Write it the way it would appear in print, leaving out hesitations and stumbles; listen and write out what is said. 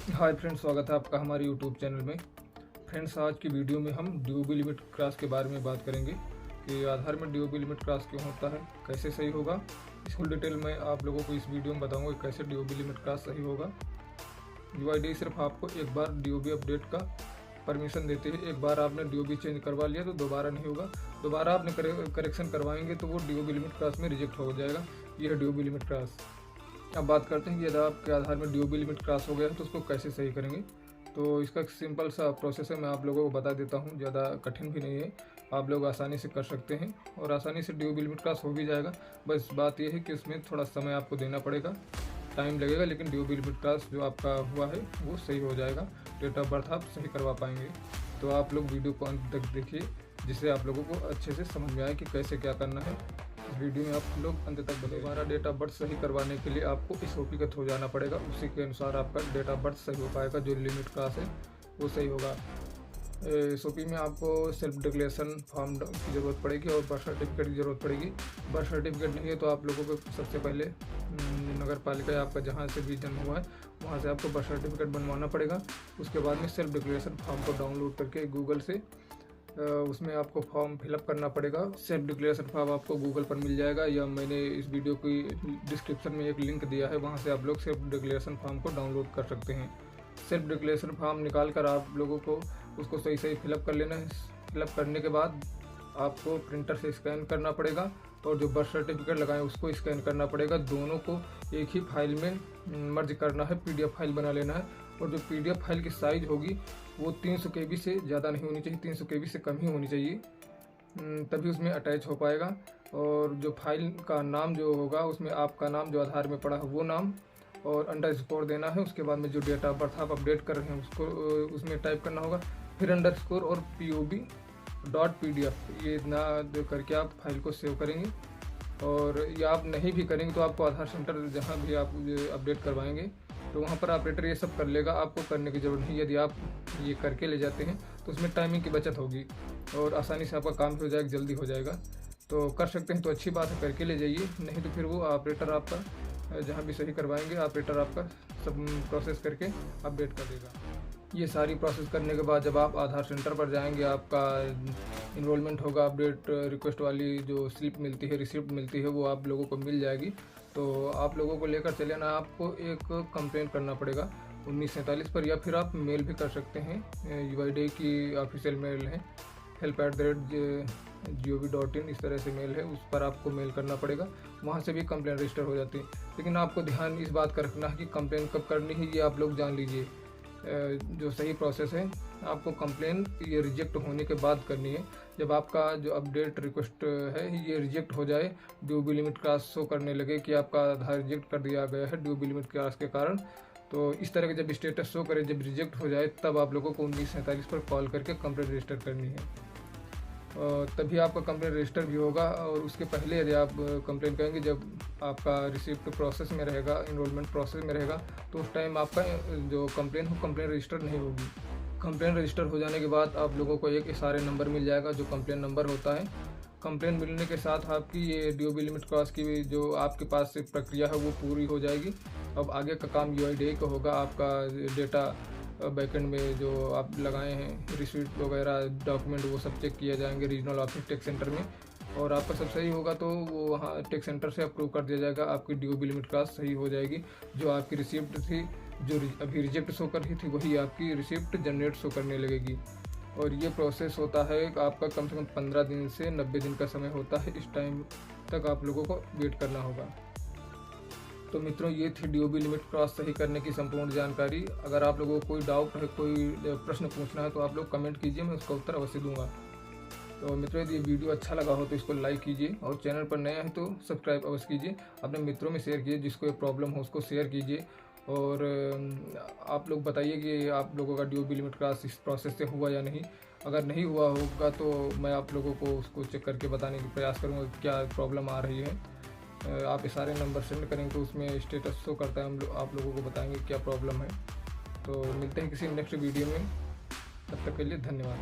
Hi friends, स्वागत है आपका हमारे यूट्यूब चैनल में। फ्रेंड्स, आज की वीडियो में हम डीओबी लिमिट क्रॉस के बारे में बात करेंगे कि आधार में डीओबी लिमिट क्रॉस क्यों होता है, कैसे सही होगा। इस फुल डिटेल में आप लोगों को इस वीडियो में बताऊंगा कि कैसे डीओबी लिमिट क्रॉस सही होगा। यूआईडी सिर्फ आपको एक बार डीओबी अपडेट का परमिशन देती है। एक बार आपने डीओबी चेंज करवा लिया तो दोबारा नहीं होगा। दोबारा आपने करेक्शन करवाएंगे तो वो डीओबी लिमिट क्रॉस में रिजेक्ट हो जाएगा। ये है डीओबी लिमिट क्रॉस। अब बात करते हैं कि यदि आपके आधार में डीओबी लिमिट क्रॉस हो गया है तो उसको कैसे सही करेंगे। तो इसका एक सिंपल सा प्रोसेस है, मैं आप लोगों को बता देता हूँ। ज़्यादा कठिन भी नहीं है, आप लोग आसानी से कर सकते हैं और आसानी से डीओबी लिमिट क्रॉस हो भी जाएगा। बस बात यह है कि उसमें थोड़ा समय आपको देना पड़ेगा, टाइम लगेगा, लेकिन डीओबी लिमिट क्रॉस जो आपका हुआ है वो सही हो जाएगा। डेट ऑफ बर्थ आप सही करवा पाएंगे। तो आप लोग वीडियो को अंत तक देखिए, जिससे आप लोगों को अच्छे से समझ में आए कि कैसे क्या करना है। इस वीडियो में आप लोग अंत तक बने। दोबारा डेट ऑफ बर्थ सही करवाने के लिए आपको इस ओपी का थ्रू जाना पड़ेगा। उसी के अनुसार आपका डेट ऑफ बर्थ सही हो पाएगा। जो लिमिट क्रॉस है वो सही होगा। इस ओपी में आपको सेल्फ डिक्लेरेशन फॉर्म की ज़रूरत पड़ेगी और बर्थ सर्टिफिकेट की ज़रूरत पड़ेगी। बर्थ सर्टिफिकेट नहीं है तो आप लोगों को सबसे पहले नगर पालिका आपका जहाँ से भी जन्म हुआ है वहाँ से आपको बर्थ सर्टिफिकेट बनवाना पड़ेगा। उसके बाद में सेल्फ डिक्लेरेशन फॉर्म को डाउनलोड करके गूगल से उसमें आपको फॉर्म फिलअप करना पड़ेगा। सेल्फ डिक्लेरेशन फॉर्म आपको गूगल पर मिल जाएगा या मैंने इस वीडियो की डिस्क्रिप्शन में एक लिंक दिया है, वहाँ से आप लोग सेल्फ डिक्लेरेशन फॉर्म को डाउनलोड कर सकते हैं। सेल्फ डिक्लेरेशन फॉर्म निकाल कर आप लोगों को उसको सही सही फिलअप कर लेना है। फिलअप करने के बाद आपको प्रिंटर से स्कैन करना पड़ेगा और जो बर्थ सर्टिफिकेट लगाएं उसको स्कैन करना पड़ेगा। दोनों को एक ही फाइल में मर्ज करना है, पीडीएफ फाइल बना लेना है। और जो पीडीएफ फाइल की साइज़ होगी वो 300 KB से ज़्यादा नहीं होनी चाहिए, 300 KB से कम ही होनी चाहिए, तभी उसमें अटैच हो पाएगा। और जो फाइल का नाम जो होगा उसमें आपका नाम जो आधार में पड़ा है वो नाम और अंडरस्कोर देना है। उसके बाद में जो डेट ऑफ बर्थ आप अपडेट कर रहे हैं उसको उसमें टाइप करना होगा, फिर अंडरस्कोर और POB.PDF ये इतना करके आप फाइल को सेव करेंगे। और या आप नहीं भी करेंगे तो आपको आधार सेंटर जहाँ भी आप अपडेट करवाएंगे तो वहाँ पर ऑपरेटर ये सब कर लेगा, आपको करने की ज़रूरत नहीं। यदि आप ये करके ले जाते हैं तो उसमें टाइमिंग की बचत होगी और आसानी से आपका काम हो जाएगा, जल्दी हो जाएगा। तो कर सकते हैं तो अच्छी बात है, करके ले जाइए। नहीं तो फिर वो ऑपरेटर आपका जहाँ भी सही करवाएंगे ऑपरेटर आपका सब प्रोसेस करके अपडेट कर देगा। ये सारी प्रोसेस करने के बाद जब आप आधार सेंटर पर जाएंगे आपका इनरोलमेंट होगा, अपडेट रिक्वेस्ट वाली जो स्लिप मिलती है, रिसिप्ट मिलती है, वो आप लोगों को मिल जाएगी। तो आप लोगों को लेकर चले ना, आपको एक कंप्लेंट करना पड़ेगा 1947 पर, या फिर आप मेल भी कर सकते हैं। यूआईडी की ऑफिशियल मेल है help@gov.in, इस तरह से मेल है, उस पर आपको मेल करना पड़ेगा। वहाँ से भी कंप्लेंट रजिस्टर हो जाती है। लेकिन आपको ध्यान इस बात का रखना है कि कंप्लेंट कब करनी है ये आप लोग जान लीजिए। जो सही प्रोसेस है, आपको कंप्लेन ये रिजेक्ट होने के बाद करनी है। जब आपका जो अपडेट रिक्वेस्ट है ये रिजेक्ट हो जाए, डीओबी लिमिट क्रॉस शो करने लगे कि आपका आधार रिजेक्ट कर दिया गया है डीओबी लिमिट क्रॉस के कारण, तो इस तरह के जब स्टेटस शो करे, जब रिजेक्ट हो जाए, तब आप लोगों को 1947 पर कॉल करके कंप्लेंट रजिस्टर करनी है। तभी आपका कंप्लेंट रजिस्टर भी होगा। और उसके पहले यदि आप कंप्लेंट करेंगे जब आपका रिसिप्ट प्रोसेस में रहेगा, इनरोलमेंट प्रोसेस में रहेगा, तो उस टाइम आपका जो कंप्लेंट हो कंप्लेंट रजिस्टर नहीं होगी। कंप्लेंट रजिस्टर हो जाने के बाद आप लोगों को एक SRA नंबर मिल जाएगा जो कंप्लेंट नंबर होता है। कंप्लेंट मिलने के साथ आपकी ये डीओबी लिमिट क्रॉस की जो आपके पास से प्रक्रिया है वो पूरी हो जाएगी। अब आगे का काम यूआईडी का होगा। आपका डेटा बैकएंड में जो आप लगाए हैं रिसीट वगैरह डॉक्यूमेंट वो सब चेक किए जाएंगे रीजनल ऑफिस टैक्स सेंटर में, और आपका सब सही होगा तो वो वहाँ टैक्स सेंटर से अप्रूव कर दिया जाएगा। आपकी डीओबी लिमिट क्रॉस सही हो जाएगी। जो आपकी रिसिप्ट थी जो अभी रिजेक्ट शो कर रही थी वही आपकी रिसिप्ट जनरेट शो करने लगेगी। और ये प्रोसेस होता है आपका कम से कम 15 दिन से 90 दिन का समय होता है। इस टाइम तक आप लोगों को वेट करना होगा। तो मित्रों, ये थी डीओबी लिमिट क्रॉस सही करने की संपूर्ण जानकारी। अगर आप लोगों को कोई डाउट है, कोई प्रश्न पूछना है तो आप लोग कमेंट कीजिए, मैं उसका उत्तर अवश्य दूंगा। तो मित्रों, यदि ये वीडियो अच्छा लगा हो तो इसको लाइक कीजिए और चैनल पर नए हैं तो सब्सक्राइब अवश्य कीजिए। अपने मित्रों में शेयर कीजिए, जिसको ये प्रॉब्लम हो उसको शेयर कीजिए। और आप लोग बताइए कि आप लोगों का डीओबी लिमिट क्रॉस इस प्रोसेस से हुआ या नहीं। अगर नहीं हुआ होगा तो मैं आप लोगों को उसको चेक करके बताने का प्रयास करूँगा क्या प्रॉब्लम आ रही है। आप ये सारे नंबर सेंड करेंगे तो उसमें स्टेटस शो करता है, आप लोगों को बताएंगे क्या प्रॉब्लम है। तो मिलते हैं किसी नेक्स्ट वीडियो में, तब तक के लिए धन्यवाद।